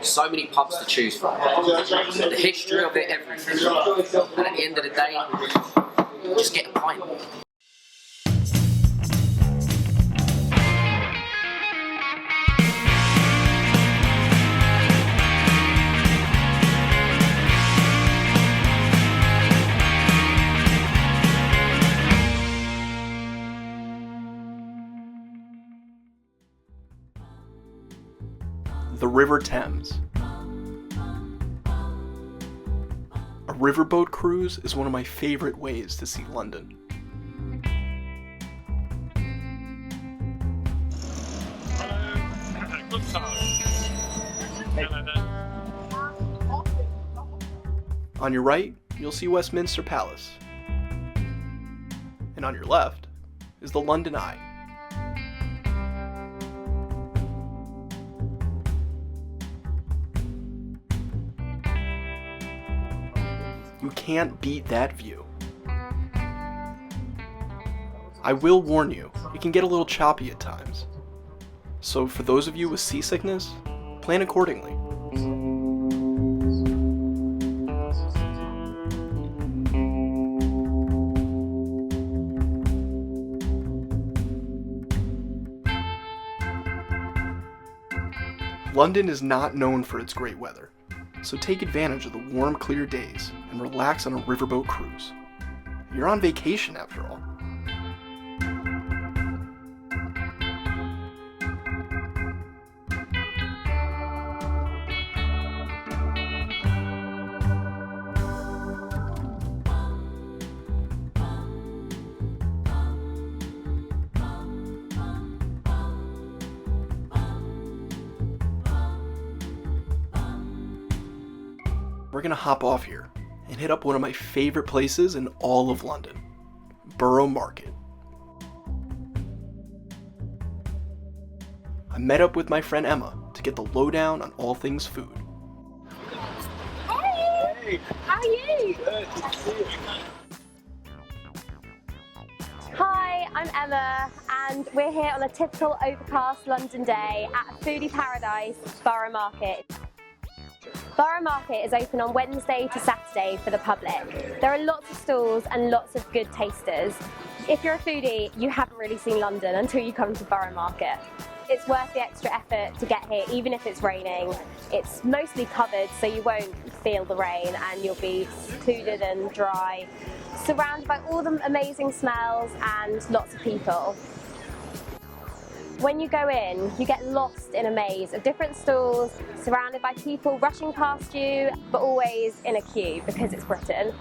So many pubs to choose from. The history of it, everything. And at the end of the day, just get a pint. The River Thames. A riverboat cruise is one of my favorite ways to see London. On your right, you'll see Westminster Palace. And on your left is the London Eye. You can't beat that view. I will warn you, it can get a little choppy at times. So for those of you with seasickness, plan accordingly. London is not known for its great weather, so take advantage of the warm, clear days and relax on a riverboat cruise. You're on vacation after all. We're gonna hop off here and hit up one of my favorite places in all of London, Borough Market. I met up with my friend Emma to get the lowdown on all things food. Hey! How are you? Good to see you. Hi, I'm Emma, and we're here on a typical overcast London day at foodie paradise, Borough Market. Borough Market is open on Wednesday to Saturday for the public. There are lots of stalls and lots of good tasters. If you're a foodie, you haven't really seen London until you come to Borough Market. It's worth the extra effort to get here, even if it's raining. It's mostly covered, so you won't feel the rain and you'll be secluded and dry, surrounded by all the amazing smells and lots of people. When you go in, you get lost in a maze of different stalls, surrounded by people rushing past you, but always in a queue because it's Britain.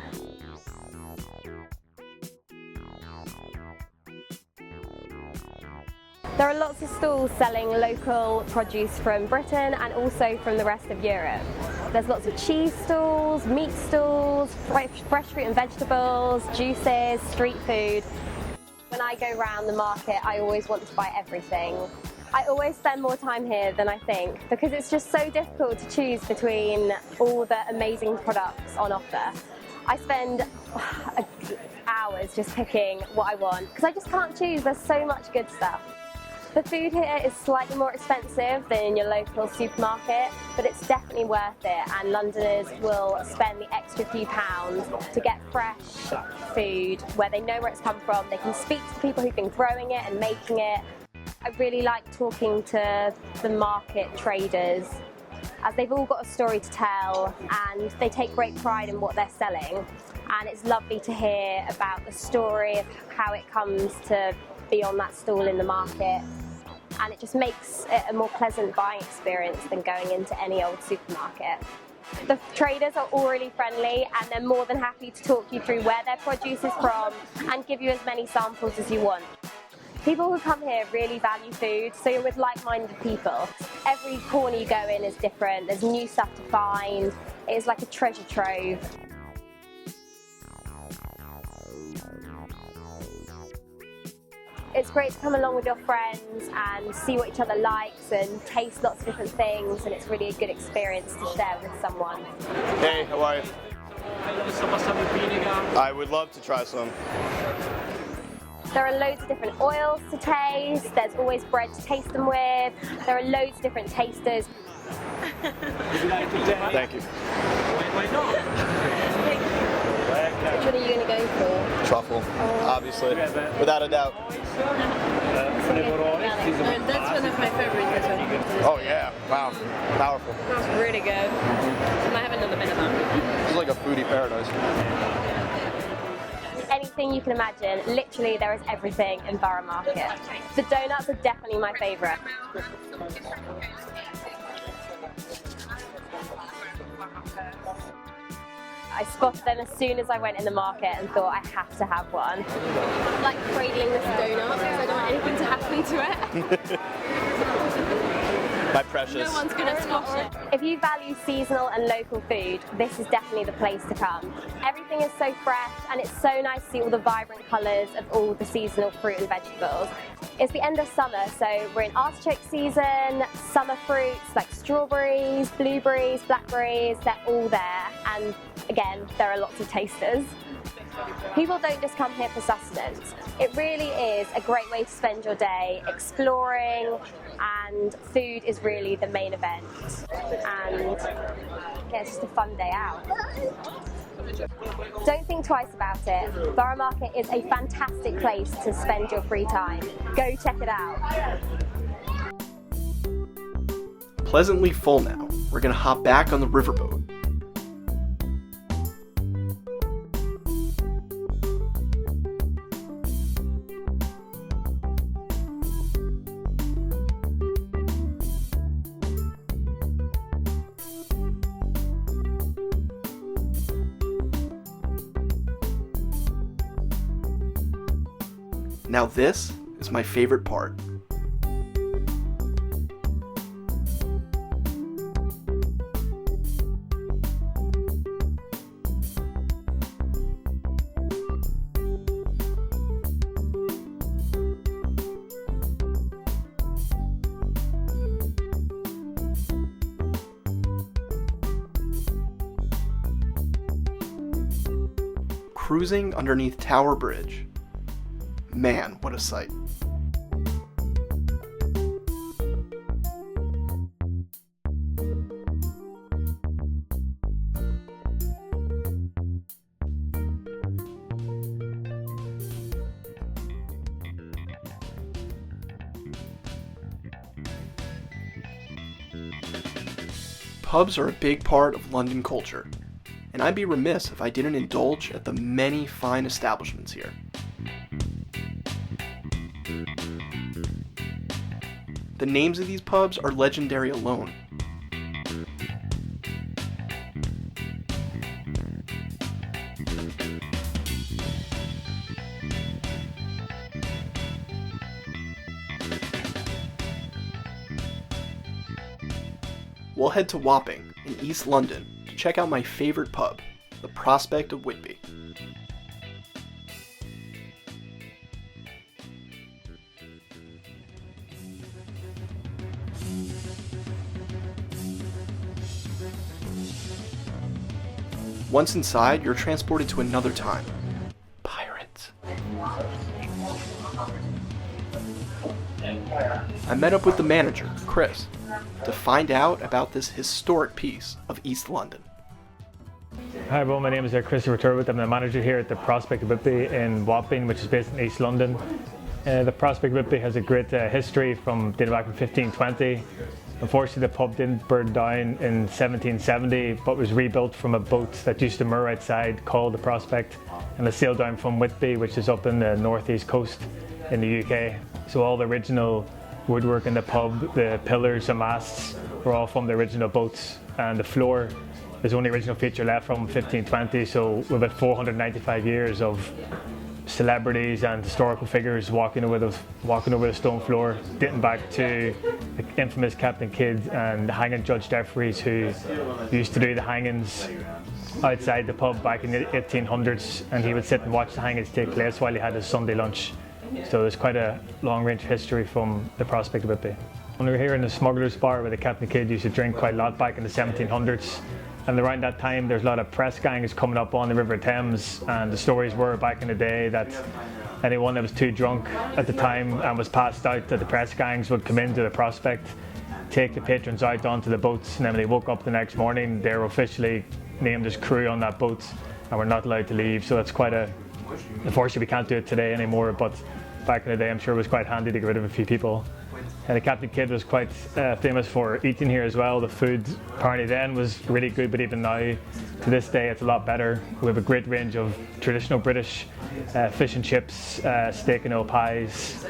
There are lots of stalls selling local produce from Britain and also from the rest of Europe. There's lots of cheese stalls, meat stalls, fresh fruit and vegetables, juices, street food. When I go round the market, I always want to buy everything. I always spend more time here than I think because it's just so difficult to choose between all the amazing products on offer. I spend hours just picking what I want because I just can't choose. There's so much good stuff. The food here is slightly more expensive than in your local supermarket, but it's definitely worth it, and Londoners will spend the extra few pounds to get fresh food where they know where it's come from. They can speak to people who've been growing it and making it. I really like talking to the market traders, as they've all got a story to tell and they take great pride in what they're selling, and it's lovely to hear about the story of how it comes to be on that stall in the market. And it just makes it a more pleasant buying experience than going into any old supermarket. The traders are all really friendly and they're more than happy to talk you through where their produce is from and give you as many samples as you want. People who come here really value food, so you're with like-minded people. Every corner you go in is different, there's new stuff to find, it's like a treasure trove. It's great to come along with your friends and see what each other likes and taste lots of different things, and it's really a good experience to share with someone. Hey, how are you? I would love to try some. There are loads of different oils to taste, there's always bread to taste them with, there are loads of different tasters. Thank you. Which one are you going to go for? Truffle, obviously, without a doubt. That's one of my favorites as well. Oh yeah, wow, powerful. That's really good. I might have another bit of that. It's like a foodie paradise. Anything you can imagine, literally there is everything in Borough Market. The donuts are definitely my favourite. I spotted them as soon as I went in the market and thought I have to have one. I'm like cradling this donut because I don't want anything to happen to it. My precious. No one's gonna squash it. If you value seasonal and local food, this is definitely the place to come. Everything is so fresh and it's so nice to see all the vibrant colours of all the seasonal fruit and vegetables. It's the end of summer, so we're in artichoke season, summer fruits like strawberries, blueberries, blackberries, they're all there. And again, there are lots of tasters. People don't just come here for sustenance. It really is a great way to spend your day exploring, and food is really the main event. And yeah, it's just a fun day out. Don't think twice about it. Borough Market is a fantastic place to spend your free time. Go check it out. Pleasantly full now, we're gonna hop back on the riverboat. Now this is my favorite part. Cruising underneath Tower Bridge. Man, what a sight. Pubs are a big part of London culture, and I'd be remiss if I didn't indulge at the many fine establishments here. The names of these pubs are legendary alone. We'll head to Wapping in East London to check out my favorite pub, the Prospect of Whitby. Once inside, you're transported to another time. Pirates. I met up with the manager, Chris, to find out about this historic piece of East London. Hi everyone, my name is Christopher Turwood. I'm the manager here at the Prospect of Whitby in Wapping, which is based in East London. The Prospect of Whitby has a great history from dating back from 1520. Unfortunately, the pub didn't burn down in 1770, but was rebuilt from a boat that used to moor outside called the Prospect, and it sailed down from Whitby, which is up in the northeast coast in the UK. So all the original woodwork in the pub, the pillars and masts, were all from the original boats, and the floor is the only original feature left from 1520. So we've about 495 years of celebrities and historical figures walking over the stone floor, dating back to the infamous Captain Kidd and the hanging Judge Jeffreys, who used to do the hangings outside the pub back in the 1800s, and he would sit and watch the hangings take place while he had his Sunday lunch. So there's quite a long-range history from the Prospect of Whitby. When we were here in the Smuggler's Bar where the Captain Kidd used to drink quite a lot back in the 1700s, and around that time there's a lot of press gangs coming up on the River Thames, and the stories were back in the day that anyone that was too drunk at the time and was passed out, that the press gangs would come into the Prospect take the patrons out onto the boats, and then when they woke up the next morning, they're officially named as crew on that boat, and we're not allowed to leave. So that's quite a, unfortunately we can't do it today anymore, but back in the day I'm sure it was quite handy to get rid of a few people. And the Captain Kidd was quite famous for eating here as well. The food apparently then was really good, but even now, to this day, it's a lot better. We have a great range of traditional British fish and chips, steak and oil pies,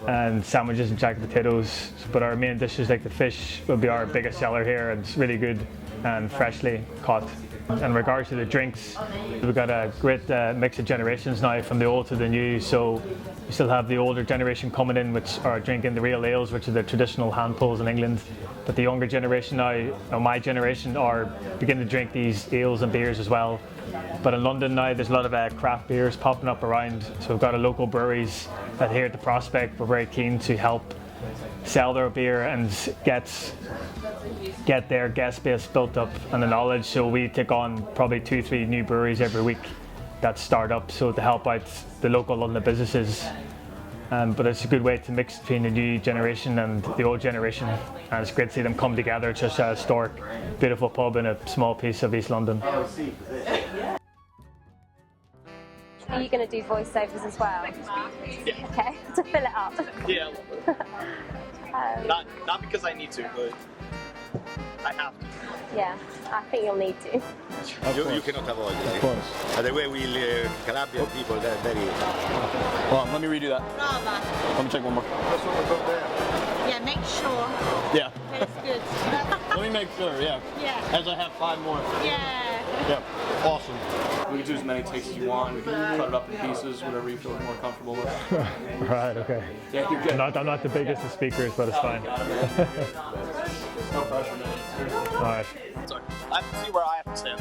and sandwiches and jacket potatoes. But our main dishes like the fish will be our biggest seller here, and it's really good and freshly caught. In regards to the drinks, we've got a great mix of generations now, from the old to the new. So we still have the older generation coming in, which are drinking the real ales, which are the traditional hand pulls in England. But the younger generation now, or my generation, are beginning to drink these ales and beers as well. But in London now, there's a lot of craft beers popping up around. So we've got a local breweries that here at the Prospect, we're very keen to help sell their beer and get their guest base built up and the knowledge. So we take on probably 2-3 new breweries every week that start up, so to help out the local London businesses. But it's a good way to mix between the new generation and the old generation, and it's great to see them come together. It's just a historic, beautiful pub in a small piece of East London. Are you going to do voiceovers as well? Yeah. Okay, to fill it up. Yeah, a little bit. Not because I need to, but I have to. Yeah, I think you'll need to. You cannot avoid it. Of course. The way we Calabrian people, they're very... Hold on, let me redo that. Rava. Let me check one more. That's what we got there. Yeah, make sure Yeah. that it's good. Let me make sure, yeah. Yeah. As I have 5 more. Yeah. Yeah. Awesome. We can do as many takes as you want. We can cut it up in pieces, whatever you feel more comfortable with. Right, okay. Yeah, you're good. I'm not the biggest of speakers, but it's fine. No pressure, man. All right. Sorry. I have to see where I have to stand.